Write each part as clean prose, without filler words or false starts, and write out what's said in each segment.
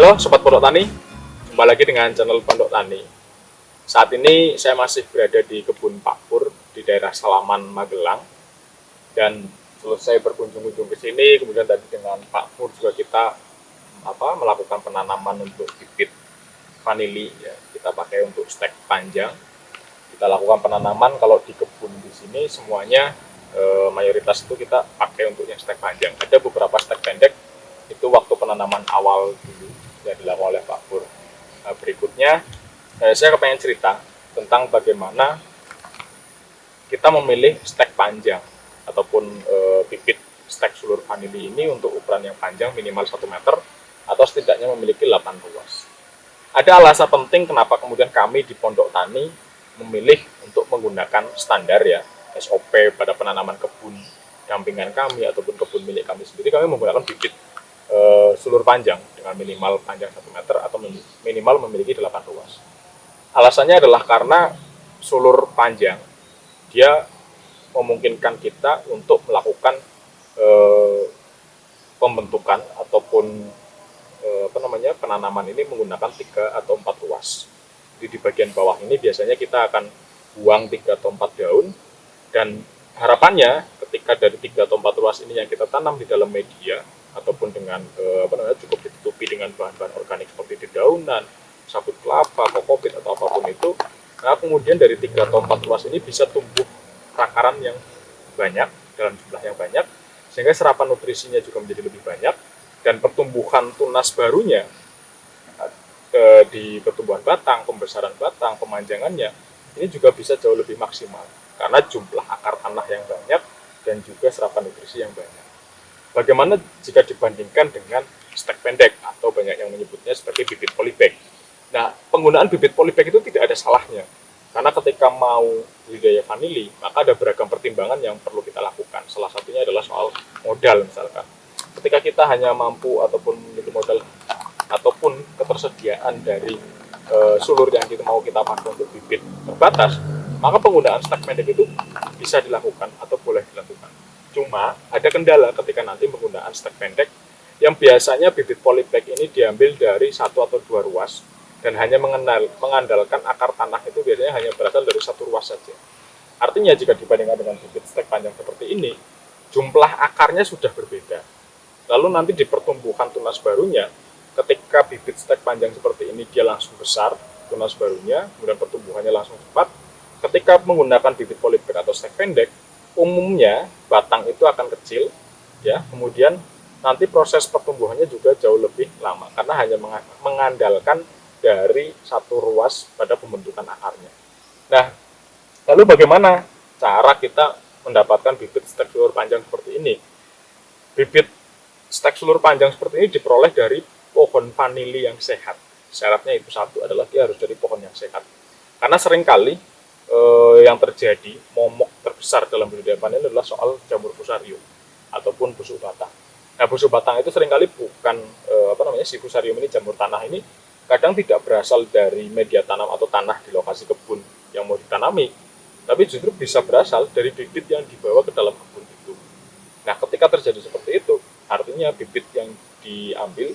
Halo Sobat Pondok Tani, jumpa lagi dengan channel Pondok Tani. Saat ini saya masih berada di kebun Pak Pur di daerah Salaman, Magelang. Dan selesai berkunjung-kunjung ke sini, kemudian tadi dengan Pak Pur juga kita melakukan penanaman untuk bibit vanili. Ya, kita pakai untuk stek panjang. Kita lakukan penanaman kalau di kebun di sini semuanya mayoritas itu kita pakai untuk yang stek panjang. Ada beberapa stek pendek itu waktu penanaman awal dulu yang dilakukan oleh Pak Pur. Nah, berikutnya saya kepengen cerita tentang bagaimana kita memilih stek panjang ataupun bibit stek sulur vanili ini untuk ukuran yang panjang minimal 1 meter atau setidaknya memiliki 8 ruas. Ada alasan penting kenapa kemudian kami di Pondok Tani memilih untuk menggunakan standar ya SOP pada penanaman kebun dampingan kami ataupun kebun milik kami sendiri. Kami menggunakan bibit sulur panjang dengan minimal panjang 1 meter atau minimal memiliki 8 ruas. Alasannya adalah karena sulur panjang dia memungkinkan kita untuk melakukan pembentukan ataupun penanaman ini menggunakan 3 atau 4 ruas. Jadi di bagian bawah ini biasanya kita akan buang 3 atau 4 daun, dan harapannya ketika dari 3 atau 4 ruas ini yang kita tanam di dalam media ataupun dengan cukup ditutupi dengan bahan-bahan organik seperti dedaunan, sabut kelapa, kokopit atau apapun itu, nah kemudian dari 3 atau 4 ruas ini bisa tumbuh rakaran yang banyak dalam jumlah yang banyak, sehingga serapan nutrisinya juga menjadi lebih banyak, dan pertumbuhan tunas barunya di pertumbuhan batang, pembesaran batang, pemanjangannya ini juga bisa jauh lebih maksimal karena jumlah akar tanah yang banyak dan juga serapan nutrisi yang banyak. Bagaimana jika dibandingkan dengan stek pendek atau banyak yang menyebutnya sebagai bibit polybag? Nah, penggunaan bibit polybag itu tidak ada salahnya, karena ketika mau budidaya vanili, maka ada beragam pertimbangan yang perlu kita lakukan. Salah satunya adalah soal modal misalkan. Ketika kita hanya mampu ataupun memiliki modal ataupun ketersediaan dari sulur yang kita mau kita pakai untuk bibit terbatas, maka penggunaan stek pendek itu bisa dilakukan atau boleh dilakukan. Cuma ada kendala ketika nanti menggunakan stek pendek yang biasanya bibit polybag ini diambil dari 1 atau 2 ruas dan hanya mengandalkan akar tanah itu biasanya hanya berasal dari 1 ruas saja. Artinya jika dibandingkan dengan bibit stek panjang seperti ini, jumlah akarnya sudah berbeda. Lalu nanti di pertumbuhan tunas barunya, ketika bibit stek panjang seperti ini dia langsung besar tunas barunya, kemudian pertumbuhannya langsung cepat. Ketika menggunakan bibit polybag atau stek pendek, umumnya batang itu akan kecil, ya. Kemudian nanti proses pertumbuhannya juga jauh lebih lama karena hanya mengandalkan dari 1 ruas pada pembentukan akarnya. Nah, lalu bagaimana cara kita mendapatkan bibit stek sulur panjang seperti ini? Bibit stek sulur panjang seperti ini diperoleh dari pohon vanili yang sehat. Syaratnya itu satu adalah dia harus dari pohon yang sehat. Karena seringkali yang terjadi momok terbesar dalam budidaya vanili adalah soal jamur fusarium ataupun busuk batang. Nah, busuk batang itu seringkali bukan si fusarium ini, jamur tanah ini kadang tidak berasal dari media tanam atau tanah di lokasi kebun yang mau ditanami, tapi justru bisa berasal dari bibit yang dibawa ke dalam kebun itu. Nah, ketika terjadi seperti itu, artinya bibit yang diambil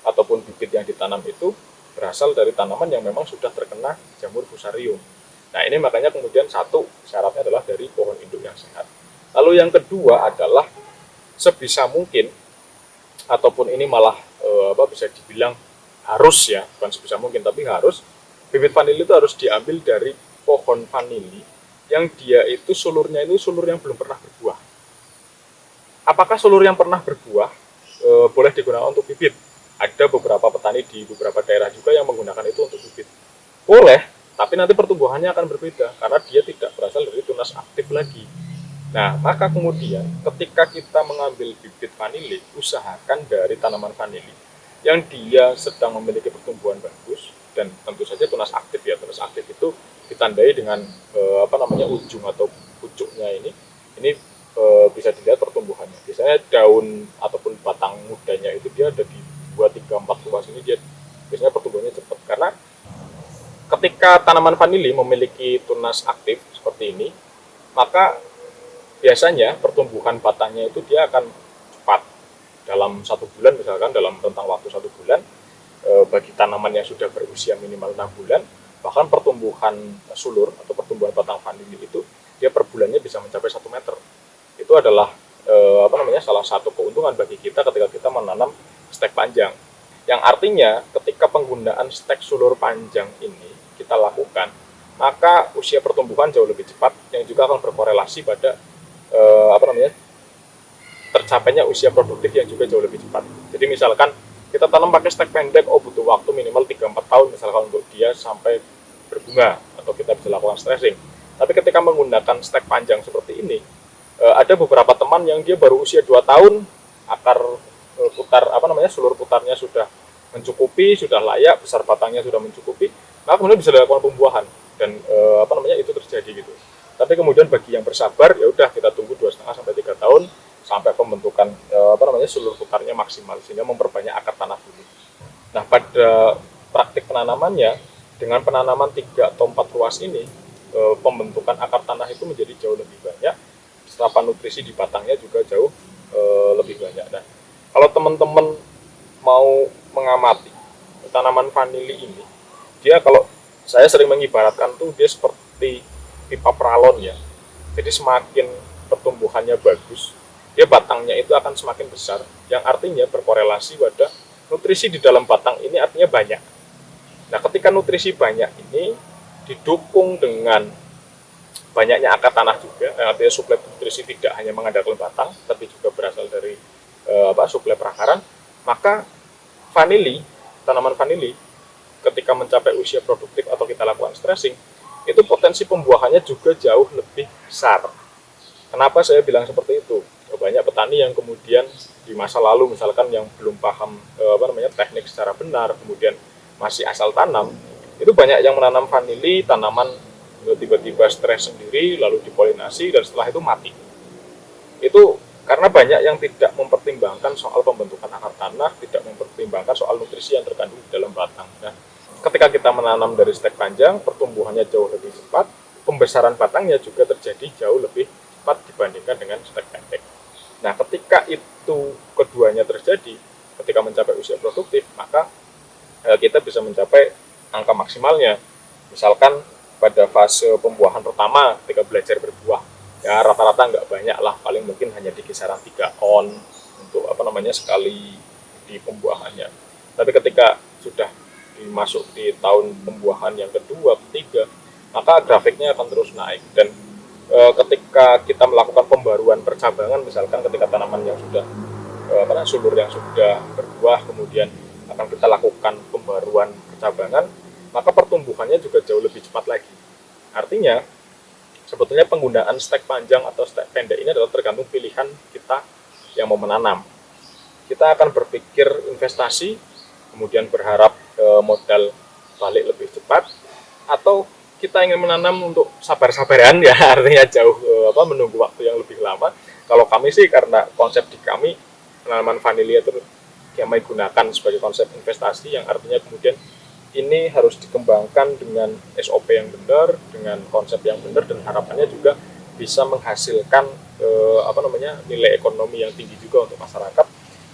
ataupun bibit yang ditanam itu berasal dari tanaman yang memang sudah terkena jamur fusarium. Nah, ini makanya kemudian satu syaratnya adalah dari pohon induk yang sehat. Lalu yang kedua adalah sebisa mungkin, ataupun ini malah bisa dibilang harus ya, bukan sebisa mungkin tapi harus, bibit vanili itu harus diambil dari pohon vanili yang dia itu sulurnya itu sulur yang belum pernah berbuah. Apakah sulur yang pernah berbuah boleh digunakan untuk bibit? Ada beberapa petani di beberapa daerah juga yang menggunakan itu untuk bibit. Boleh, tapi nanti pertumbuhannya akan berbeda karena dia tidak berasal dari tunas aktif lagi. Nah, maka kemudian ketika kita mengambil bibit vanili, usahakan dari tanaman vanili yang dia sedang memiliki pertumbuhan bagus dan tentu saja tunas aktif ya. Tunas aktif itu ditandai dengan ujung atau pucuknya ini bisa dilihat pertumbuhannya. Biasanya daun ataupun batang mudanya itu dia ada di 2, 3, 4 ruas ini, dia biasanya pertumbuhannya cepat karena ketika tanaman vanili memiliki tunas aktif seperti ini, maka biasanya pertumbuhan batangnya itu dia akan cepat. Dalam 1 bulan misalkan, dalam rentang waktu 1 bulan, tanaman yang sudah berusia minimal 6 bulan, bahkan pertumbuhan sulur atau pertumbuhan batang vanili itu dia per bulannya bisa mencapai 1 meter. Itu adalah salah satu keuntungan bagi kita ketika kita menanam stek panjang. Yang artinya ketika penggunaan stek sulur panjang ini kita lakukan, maka usia pertumbuhan jauh lebih cepat yang juga akan berkorelasi pada tercapainya usia produktif yang juga jauh lebih cepat. Jadi misalkan kita tanam pakai stek pendek, butuh waktu minimal 3-4 tahun misalkan untuk dia sampai berbunga atau kita bisa lakukan stressing. Tapi ketika menggunakan stek panjang seperti ini, ada beberapa teman yang dia baru usia 2 tahun, akar sulur putarnya sudah mencukupi, sudah layak, besar batangnya sudah mencukupi, maka kemudian bisa dilakukan pembuahan dan itu terjadi gitu. Tapi kemudian bagi yang bersabar, ya udah kita tunggu 2,5-3 tahun sampai pembentukan sulur putarnya maksimal sehingga memperbanyak akar tanah dulu. Nah, pada praktik penanamannya dengan penanaman 3 atau 4 ruas ini, pembentukan akar tanah itu menjadi jauh lebih banyak, serapan nutrisi di batangnya juga jauh lebih banyak. Nah, kalau teman-teman mau mengamati tanaman vanili ini, dia kalau saya sering mengibaratkan tuh dia seperti pipa pralon ya. Jadi semakin pertumbuhannya bagus, dia batangnya itu akan semakin besar, yang artinya berkorelasi pada nutrisi di dalam batang ini artinya banyak. Nah, ketika nutrisi banyak ini didukung dengan banyaknya akar tanah juga, artinya suplai nutrisi tidak hanya mengandalkan batang, tapi juga berasal dari suplai perakaran, maka vanili, tanaman vanili, ketika mencapai usia produktif atau kita lakukan stressing, itu potensi pembuahannya juga jauh lebih besar. Kenapa saya bilang seperti itu? Banyak petani yang kemudian di masa lalu misalkan yang belum paham teknik secara benar, kemudian masih asal tanam, itu banyak yang menanam vanili, tanaman tiba-tiba stres sendiri, lalu dipolinasi dan setelah itu mati. Itu karena banyak yang tidak mempertimbangkan soal pembentukan akar tanah, tidak mempertimbangkan soal nutrisi yang terkandung di dalam batang. Nah, ketika kita menanam dari stek panjang, pertumbuhannya jauh lebih cepat, pembesaran batangnya juga terjadi jauh lebih cepat dibandingkan dengan stek pendek. Nah, ketika itu keduanya terjadi, ketika mencapai usia produktif, maka kita bisa mencapai angka maksimalnya. Misalkan pada fase pembuahan pertama, ketika belajar berbuah, ya rata-rata nggak banyak lah, paling mungkin hanya di kisaran 3 on untuk sekali di pembuahannya. Tapi ketika sudah dimasuk di tahun pembuahan yang kedua, ketiga, maka grafiknya akan terus naik. Dan ketika kita melakukan pembaruan percabangan, misalkan ketika tanaman yang sudah sulur yang sudah berbuah, kemudian akan kita lakukan pembaruan percabangan, maka pertumbuhannya juga jauh lebih cepat lagi. Artinya sebetulnya penggunaan stek panjang atau stek pendek ini adalah tergantung pilihan kita yang mau menanam. Kita akan berpikir investasi, kemudian berharap modal balik lebih cepat, atau kita ingin menanam untuk sabar-sabaran ya, artinya jauh menunggu waktu yang lebih lama. Kalau kami sih, karena konsep di kami penanaman vanili itu kami gunakan sebagai konsep investasi, yang artinya kemudian ini harus dikembangkan dengan SOP yang benar, dengan konsep yang benar, dan harapannya juga bisa menghasilkan nilai ekonomi yang tinggi juga untuk masyarakat.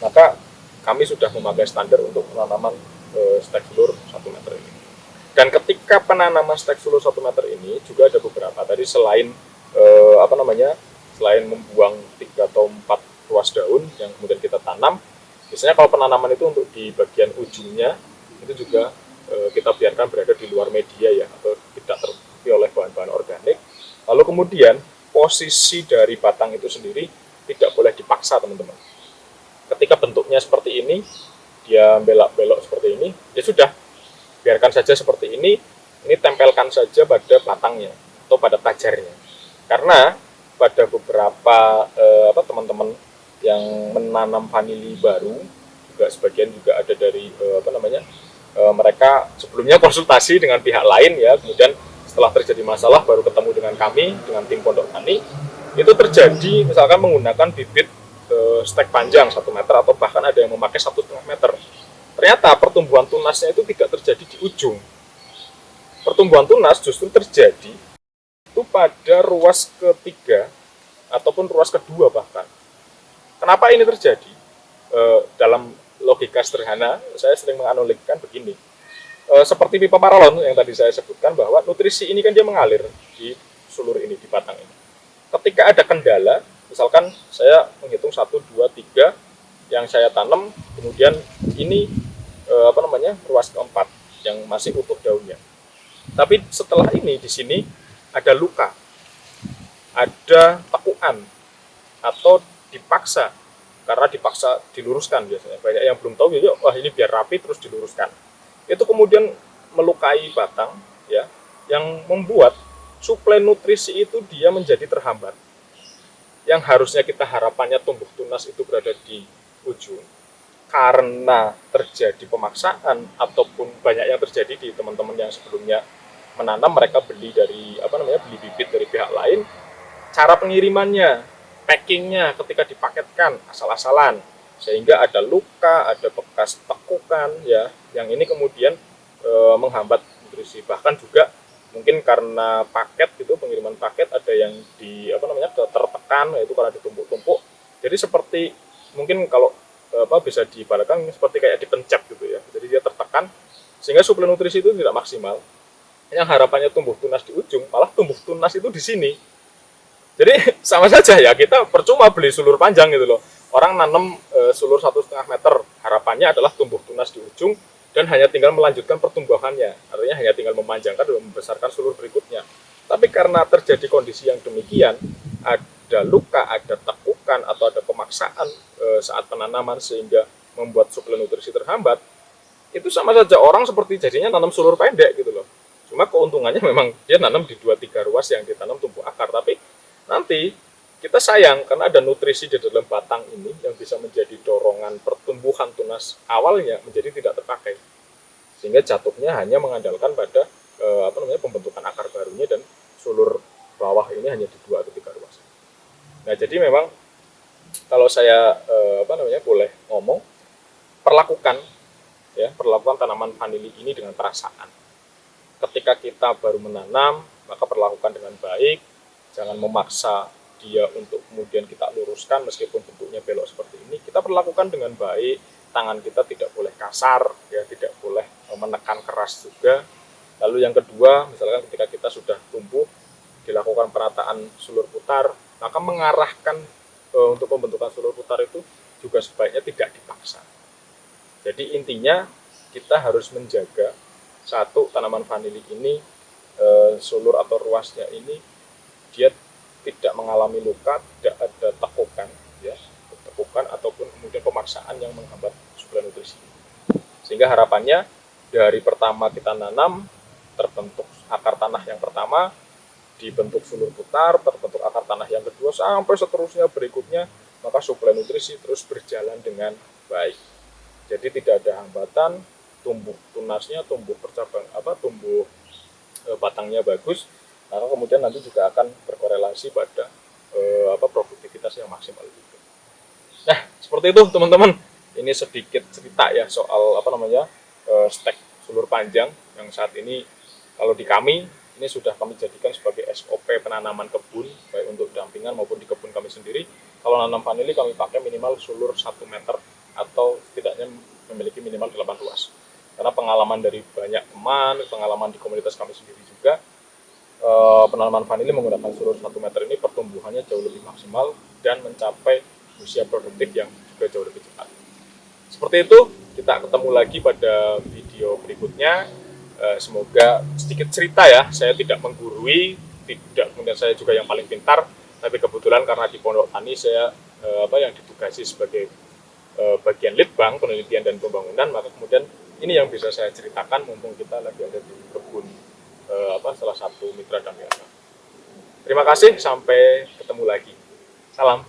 Maka kami sudah memakai standar untuk penanaman stek sulur 1 meter ini. Dan ketika penanaman stek sulur 1 meter ini juga ada beberapa. Tadi selain selain membuang 3 atau 4 ruas daun yang kemudian kita tanam, biasanya kalau penanaman itu untuk di bagian ujungnya itu juga kita biarkan berada di luar media ya, atau tidak tertutupi oleh bahan-bahan organik. Lalu kemudian posisi dari batang itu sendiri tidak boleh dipaksa, teman-teman. Ketika bentuknya seperti ini, dia belok-belok seperti ini, ya sudah, biarkan saja seperti ini tempelkan saja pada batangnya atau pada tajarnya. Karena pada beberapa teman-teman yang menanam vanili baru, juga sebagian juga ada dari mereka sebelumnya konsultasi dengan pihak lain ya, kemudian setelah terjadi masalah baru ketemu dengan kami, dengan tim Pondok Tani. Itu terjadi misalkan menggunakan bibit stek panjang 1 meter, atau bahkan ada yang memakai 1,5 meter. Ternyata pertumbuhan tunasnya itu tidak terjadi di ujung. Pertumbuhan tunas justru terjadi itu pada ruas ketiga ataupun ruas kedua bahkan. Kenapa ini terjadi? Dalam logika sederhana, saya sering menganalogikan begini. seperti pipa paralon yang tadi saya sebutkan, bahwa nutrisi ini kan dia mengalir di sulur ini, di batang ini. Ketika ada kendala, misalkan saya menghitung 1, 2, 3 yang saya tanam, kemudian ini ruas keempat yang masih utuh daunnya. Tapi setelah ini di sini ada luka, ada tekukan, atau dipaksa, karena dipaksa diluruskan biasanya. Banyak yang belum tahu, ya wah ini biar rapi terus diluruskan. Itu kemudian melukai batang, ya, yang membuat suplai nutrisi itu dia menjadi terhambat. Yang harusnya kita harapannya tumbuh tunas itu berada di ujung, karena terjadi pemaksaan ataupun banyak yang terjadi di teman-teman yang sebelumnya menanam, mereka beli beli bibit dari pihak lain, cara pengirimannya, packingnya ketika dipaketkan asal-asalan, sehingga ada luka, ada bekas tekukan, ya, yang ini kemudian menghambat nutrisi. Bahkan juga mungkin karena paket gitu, pengiriman paket ada yang tertekan, yaitu karena ditumpuk-tumpuk. Jadi seperti mungkin kalau bisa diibaratkan seperti kayak dipencet gitu ya. Jadi dia tertekan sehingga suplai nutrisi itu tidak maksimal. Yang harapannya tumbuh tunas di ujung, malah tumbuh tunas itu di sini. Jadi sama saja ya, kita percuma beli sulur panjang gitu loh. Orang nanam sulur 1,5 meter, harapannya adalah tumbuh tunas di ujung dan hanya tinggal melanjutkan pertumbuhannya. Artinya hanya tinggal memanjangkan dan membesarkan sulur berikutnya. Tapi karena terjadi kondisi yang demikian, ada luka, ada tekukan, atau ada pemaksaan saat penanaman sehingga membuat suplai nutrisi terhambat, itu sama saja orang seperti jadinya nanam sulur pendek gitu loh. Cuma keuntungannya memang dia nanam di 2-3 ruas yang ditanam tumbuh akar, tapi nanti kita sayang karena ada nutrisi di dalam batang ini yang bisa menjadi dorongan pertumbuhan tunas awalnya menjadi tidak terpakai, sehingga jatuhnya hanya mengandalkan pada pembentukan akar barunya, dan sulur bawah ini hanya di 2 atau 3 ruas. Nah, jadi memang kalau saya boleh ngomong, perlakukan tanaman vanili ini dengan perasaan. Ketika kita baru menanam, maka perlakukan dengan baik, jangan memaksa dia untuk kemudian kita luruskan meskipun bentuknya belok seperti ini. Kita perlakukan dengan baik, tangan kita tidak boleh kasar, ya, tidak boleh menekan keras juga. Lalu yang kedua, misalkan ketika kita sudah tumbuh, dilakukan perataan sulur putar, maka mengarahkan untuk pembentukan sulur putar itu juga sebaiknya tidak dipaksa. Jadi intinya kita harus menjaga satu, tanaman vanili ini sulur atau ruasnya ini dia tidak mengalami luka, tidak ada tekukan, ya, tekukan ataupun kemudian pemaksaan yang menghambat suplai nutrisi. Sehingga harapannya dari pertama kita nanam, terbentuk akar tanah yang pertama, dibentuk sulur putar, terbentuk akar tanah yang kedua, sampai seterusnya berikutnya, maka suplai nutrisi terus berjalan dengan baik. Jadi tidak ada hambatan, tumbuh tunasnya, tumbuh batangnya bagus, maka kemudian nanti juga akan berkorelasi pada produktivitas yang maksimal juga. Nah, seperti itu teman-teman. Ini sedikit cerita ya soal stek sulur panjang yang saat ini kalau di kami ini sudah kami jadikan sebagai SOP penanaman kebun, baik untuk dampingan maupun di kebun kami sendiri. Kalau nanam vanili kami pakai minimal sulur 1 meter atau setidaknya memiliki minimal 8 ruas. Karena pengalaman dari banyak teman, pengalaman di komunitas kami sendiri juga, penanaman vanili menggunakan sulur 1 meter ini pertumbuhannya jauh lebih maksimal dan mencapai usia produktif yang juga jauh lebih cepat. Seperti itu, kita ketemu lagi pada video berikutnya. Semoga sedikit cerita ya, saya tidak menggurui, tidak kemudian saya juga yang paling pintar, tapi kebetulan karena di Pondok Tani saya yang ditugasi sebagai bagian litbang penelitian dan pembangunan, maka kemudian ini yang bisa saya ceritakan mumpung kita lagi ada di kebun salah satu mitra dampingan. Terima kasih, sampai ketemu lagi. Salam.